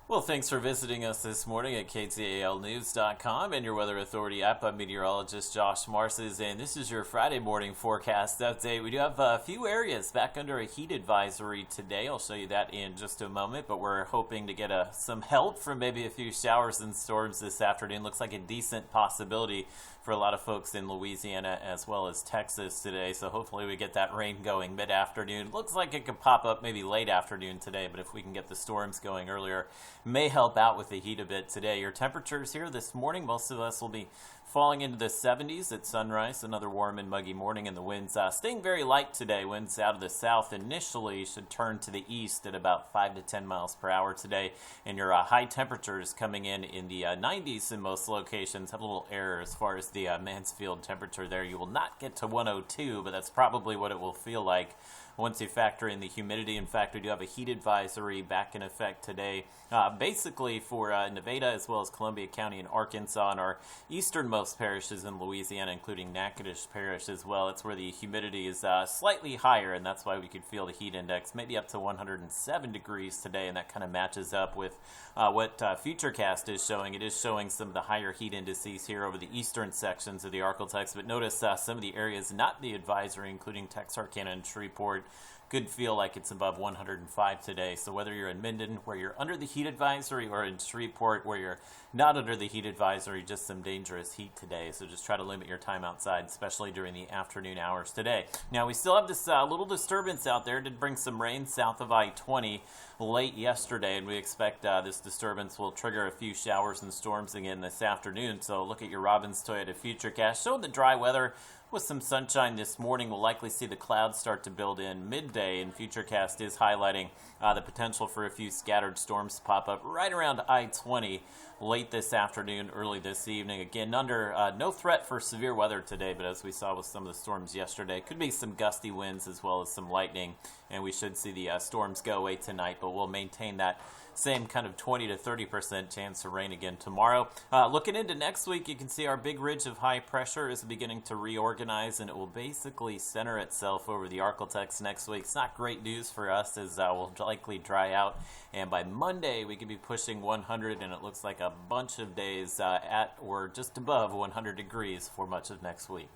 Well, thanks for visiting us this morning at KTALnews.com and your Weather Authority app. I'm meteorologist Josh Marces, and this is your Friday morning forecast update. We do have a few areas back under a heat advisory today. I'll show you that in just a moment, but we're hoping to get some help from maybe a few showers and storms this afternoon. Looks like a decent possibility for a lot of folks in Louisiana as well as Texas today, so hopefully we get that rain going mid-afternoon. Looks like it could pop up maybe late afternoon today, but if we can get the storms going earlier, may help out with the heat a bit today. Your temperatures here this morning, most of us will be falling into the 70s at sunrise. Another warm and muggy morning, and the winds staying very light today. Winds out of the south initially should turn to the east at about 5 to 10 miles per hour today, and your high temperatures coming in the 90s in most locations. Have a little error as far as the Mansfield temperature there. You will not get to 102, but that's probably what it will feel like once you factor in the humidity. In fact, we do have a heat advisory back in effect today, basically for Nevada as well as Columbia County and Arkansas and our easternmost parishes in Louisiana, including Natchitoches Parish as well. It's where the humidity is slightly higher, and that's why we could feel the heat index maybe up to 107 degrees today, and that kind of matches up with what Futurecast is showing. It is showing some of the higher heat indices here over the eastern sections of the Arklatex, but notice some of the areas not the advisory, including Texarkana and Shreveport, could feel like it's above 105 today. So whether you're in Minden, where you're under the heat advisory, or in Shreveport, where you're not under the heat advisory, just some dangerous heat today. So just try to limit your time outside, especially during the afternoon hours today. Now, we still have this little disturbance out there. It did bring some rain south of I-20 late yesterday, and we expect this disturbance will trigger a few showers and storms again this afternoon. So look at your Robbins Toyota Futurecast showing the dry weather with some sunshine this morning. We'll likely see the clouds start to build in midday, and Futurecast is highlighting the potential for a few scattered storms to pop up right around I-20 late this afternoon, early this evening. Again, under no threat for severe weather today, but as we saw with some of the storms yesterday, could be some gusty winds as well as some lightning, and we should see the storms go away tonight, but we'll maintain that same kind of 20 to 30% chance of rain again tomorrow. Looking into next week, you can see our big ridge of high pressure is beginning to reorganize, and it will basically center itself over the Arklatex next week. It's not great news for us, as we'll likely dry out, and by Monday we could be pushing 100, and it looks like a bunch of days at or just above 100 degrees for much of next week.